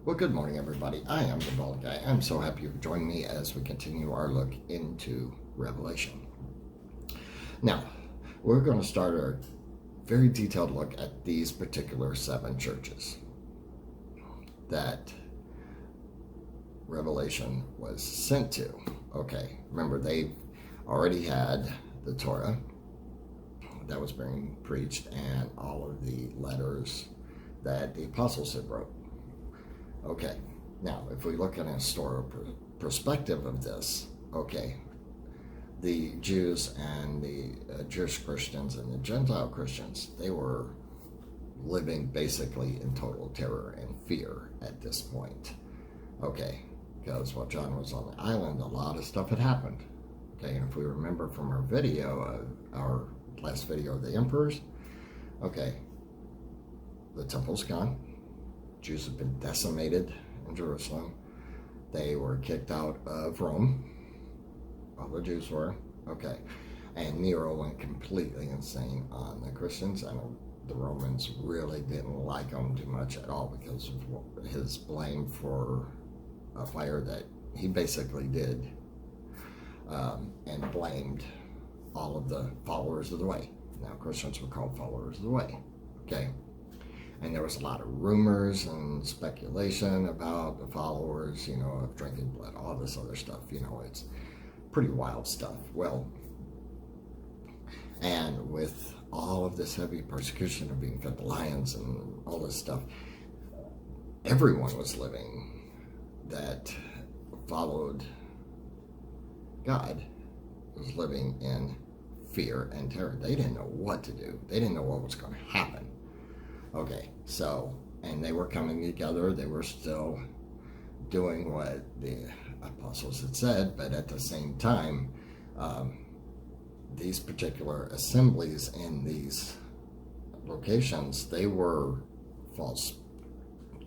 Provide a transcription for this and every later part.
Well, good morning, everybody. I am the Bald Guy. I'm so happy you've joined me as we continue our look into Revelation. Now, we're going to start a very detailed look at these particular 7 churches that Revelation was sent to. Okay, remember they already had the Torah that was being preached and all of the letters that the apostles had wrote. Okay, now if we look at a historical perspective of this, okay, the Jews and the Jewish Christians and the Gentile Christians, they were living basically in total terror and fear at this point. Okay, because while John was on the island, a lot of stuff had happened. Okay, and if we remember from our video, our last video of the emperors, okay, the temple's gone. Jews have been decimated in Jerusalem. They were kicked out of Rome. All the Jews were. Okay. And Nero went completely insane on the Christians, and the Romans really didn't like him too much at all because of his blame for a fire that he basically did, and blamed all of the followers of the way. Now, Christians were called followers of the way. Okay. And there was a lot of rumors and speculation about the followers, of drinking blood, all this other stuff. It's pretty wild stuff. Well, and with all of this heavy persecution of being fed to lions and all this stuff, everyone was living that followed God was living in fear and terror. They didn't know what to do. They didn't know what was going to happen. Okay, so, and they were coming together. They were still doing what the apostles had said, but at the same time, these particular assemblies in these locations, they were false.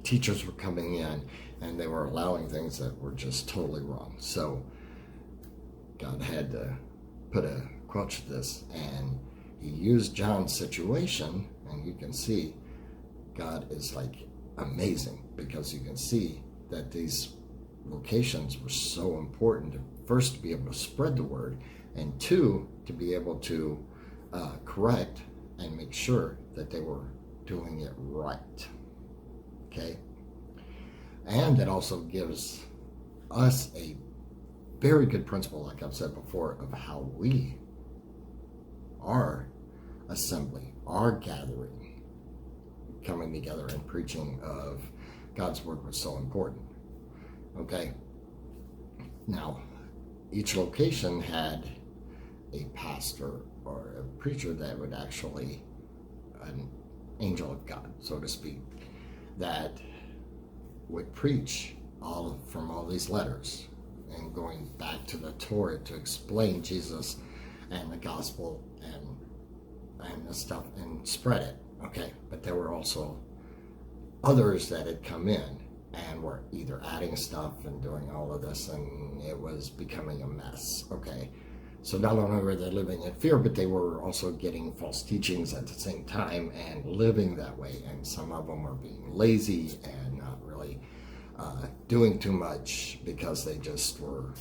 Teachers were coming in, and they were allowing things that were just totally wrong. So, God had to put a quench to this, and he used John's situation, and you can see God is like amazing because you can see that these locations were so important to, first, to be able to spread the word, and 2, to be able to correct and make sure that they were doing it right. Okay? And it also gives us a very good principle, like I've said before, of how we, our assembly, our gathering, coming together and preaching of God's word was so important. Okay. Now, each location had a pastor or a preacher that would actually, an angel of God, so to speak, that would preach from all these letters and going back to the Torah to explain Jesus and the gospel and the stuff and spread it. Okay, but there were also others that had come in and were either adding stuff and doing all of this, and it was becoming a mess. Okay, so not only were they living in fear, but they were also getting false teachings at the same time and living that way. And some of them were being lazy and not really doing too much because they just were,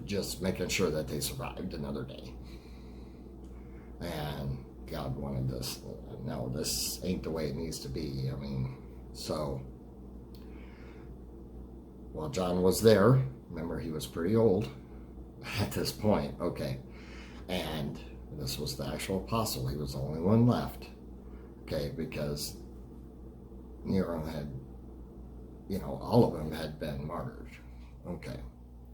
just making sure that they survived another day. And God wanted this. No, this ain't the way it needs to be. So while John was there, remember he was pretty old at this point, okay, and this was the actual apostle. He was the only one left, okay, because Nero had, all of them had been martyred, okay,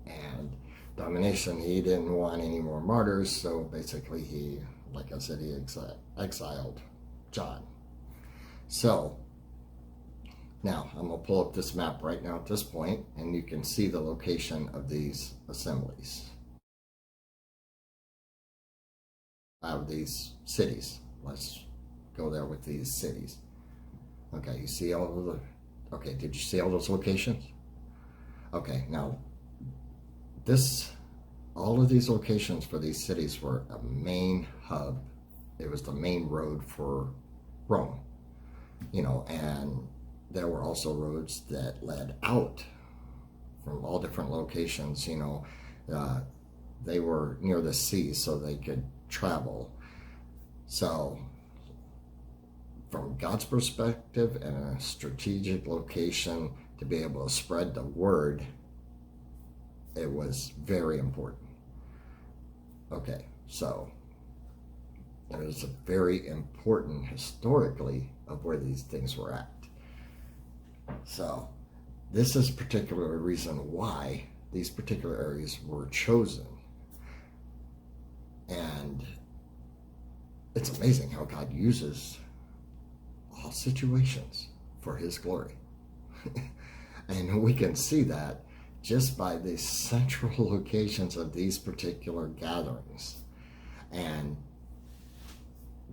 and Domitian, he didn't want any more martyrs, so basically he, like I said, he exiled John. So, now, I'm going to pull up this map right now at this point, and you can see the location of these assemblies, of these cities. Let's go there with these cities. Okay, you see all of the, okay, did you see all those locations? Okay, now, all of these locations for these cities were a main hub. It was the main road for Rome. And there were also roads that led out from all different locations. They were near the sea, so they could travel. So from God's perspective and a strategic location to be able to spread the word, it was very important. Okay, so it was very important historically of where these things were at. So this is particular reason why these particular areas were chosen. And it's amazing how God uses all situations for his glory. And we can see that just by the central locations of these particular gatherings. And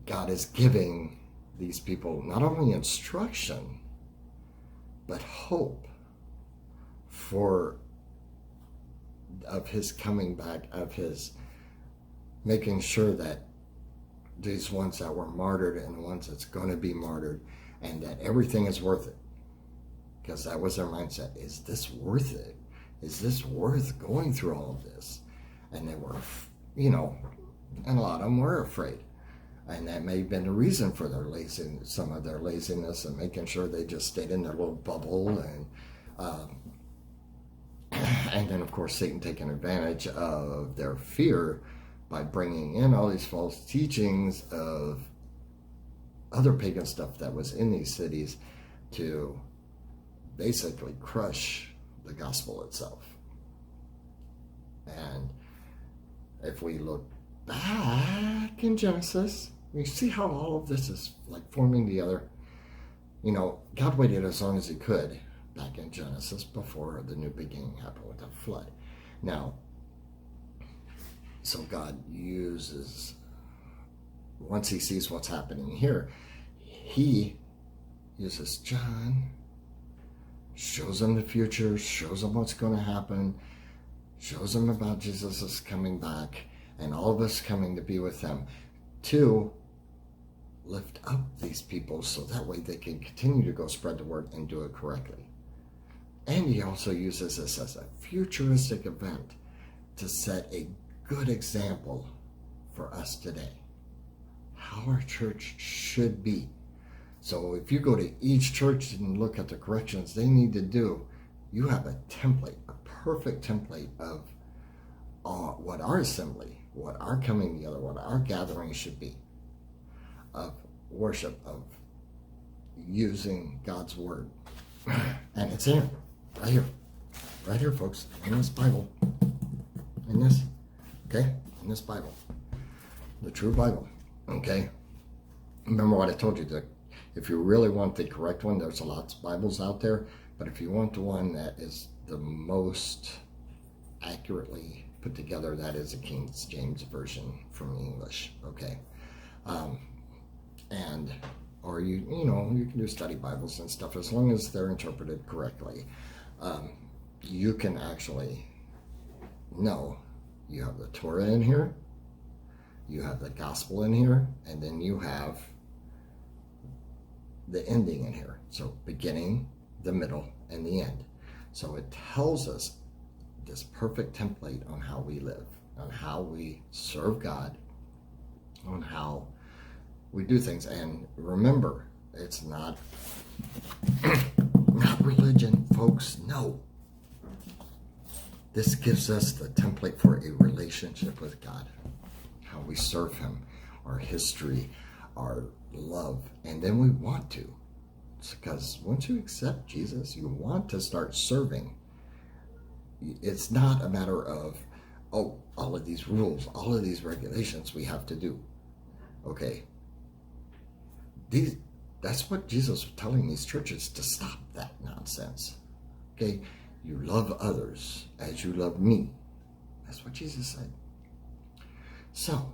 God is giving these people not only instruction, but hope of his coming back, of his making sure that these ones that were martyred and the ones that's going to be martyred, and that everything is worth it. Because that was their mindset. Is this worth it? Is this worth going through all of this? And they were, and a lot of them were afraid. And that may have been the reason for their laziness, some of their laziness, and making sure they just stayed in their little bubble. And then, of course, Satan taking advantage of their fear by bringing in all these false teachings of other pagan stuff that was in these cities to basically crush the gospel itself. And if we look back in Genesis, we see how all of this is like forming together. God waited as long as he could back in Genesis before the new beginning happened with the flood. Now, so God uses, once he sees what's happening here, he uses John, shows them the future, shows them what's going to happen, shows them about Jesus' coming back, and all of us coming to be with them, to lift up these people so that way they can continue to go spread the word and do it correctly. And he also uses this as a futuristic event to set a good example for us today, how our church should be. So if you go to each church and look at the corrections they need to do, you have a template, a perfect template of what our assembly, what our coming together, what our gathering should be, of worship, of using God's word. And it's here, right here, folks, in this Bible, in this Bible, the true Bible. Okay, remember what I told you, that if you really want the correct one, there's lots of Bibles out there, but if you want the one that is the most accurately put together, that is a King James Version from English. Okay, or you can do study Bibles and stuff, as long as they're interpreted correctly. You can actually know you have the Torah in here, you have the gospel in here, and then you have the ending in here. So beginning, the middle, and the end. So it tells us this perfect template on how we live, on how we serve God, on how we do things. And remember, it's not religion, folks. No. This gives us the template for a relationship with God, how we serve him, our history, our love. And then we want to. It's because once you accept Jesus, you want to start serving. It's not a matter of, all of these rules, all of these regulations we have to do. Okay. That's what Jesus was telling these churches, to stop that nonsense. Okay. You love others as you love me. That's what Jesus said. So,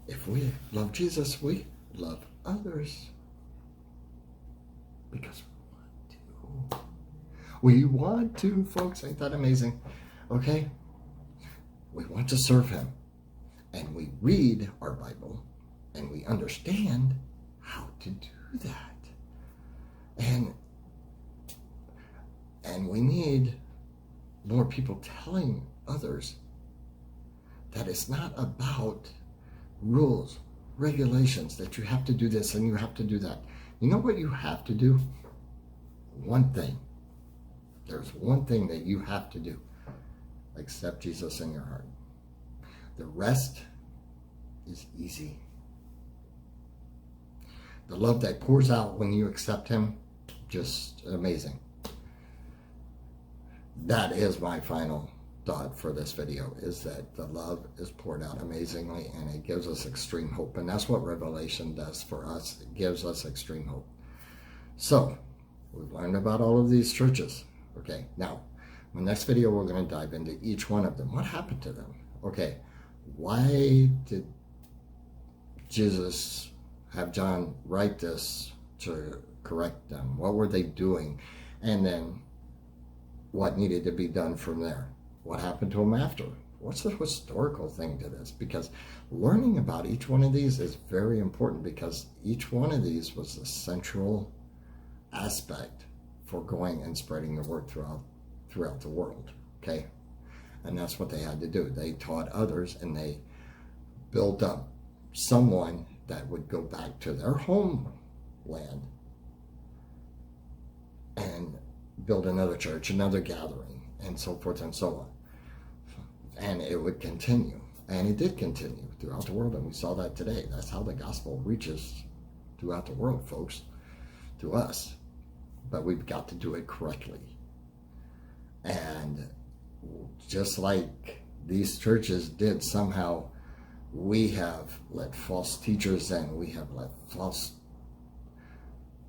if we love Jesus, we love others. Because we want to, folks. Ain't that amazing? Okay? We want to serve him. And we read our Bible, and we understand how to do that. people telling others that it's not about rules, regulations, that you have to do this and you have to do that. You know what you have to do? One thing. There's one thing that you have to do. Accept Jesus in your heart. The rest is easy. The love that pours out when you accept him, just amazing. That is my final thought for this video, is that the love is poured out amazingly, and it gives us extreme hope. And that's what Revelation does for us. It gives us extreme hope. So, we've learned about all of these churches. Okay, now, in the next video, we're going to dive into each one of them. What happened to them? Okay, why did Jesus have John write this to correct them? What were they doing? And then, what needed to be done from there? What happened to them after? What's the historical thing to this? Because learning about each one of these is very important, because each one of these was the central aspect for going and spreading the word throughout the world, okay? And that's what they had to do. They taught others, and they built up someone that would go back to their homeland and build another church, another gathering, and so forth and so on. And it would continue. And it did continue throughout the world, and we saw that today. That's how the gospel reaches throughout the world, folks, to us. But we've got to do it correctly. And just like these churches did, somehow we have let false teachers in, we have let false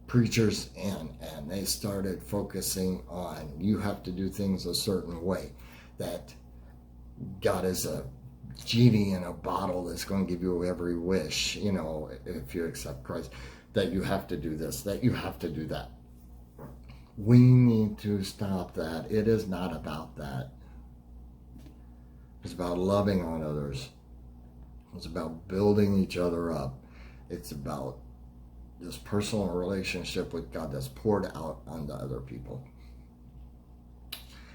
preachers in, and they started focusing on, you have to do things a certain way, that God is a genie in a bottle that's going to give you every wish, you know, if you accept Christ, that you have to do this, that you have to do that. We need to stop that. It is not about that. It's about loving on others. It's about building each other up. It's about this personal relationship with God that's poured out onto other people.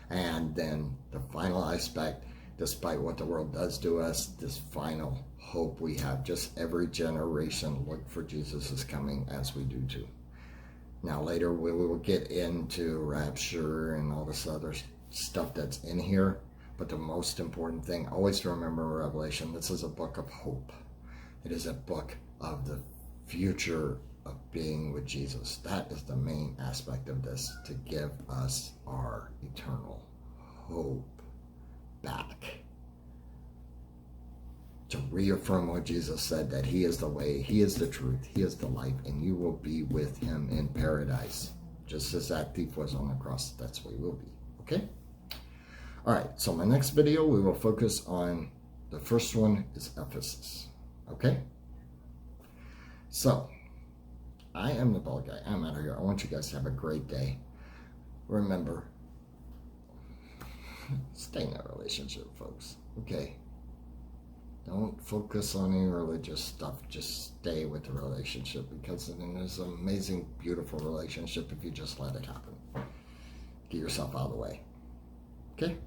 And then the final aspect, despite what the world does to us, this final hope we have, just every generation look for Jesus' coming, as we do too. Now later we will get into rapture and all this other stuff that's in here, but the most important thing, always remember Revelation, this is a book of hope. It is a book of the future of being with Jesus. That is the main aspect of this, to give us our eternal hope back. To reaffirm what Jesus said, that he is the way, he is the truth, he is the life, and you will be with him in paradise. Just as that thief was on the cross, that's where you will be. Okay? Alright, so my next video, we will focus on, the first one is Ephesus. Okay? So, I am the bald guy. I'm out of here. I want you guys to have a great day. Remember, stay in a relationship, folks. Okay? Don't focus on any religious stuff. Just stay with the relationship, because it is an amazing, beautiful relationship if you just let it happen. Get yourself out of the way. Okay?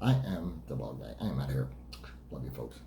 I am the bald guy. I am out of here. Love you, folks.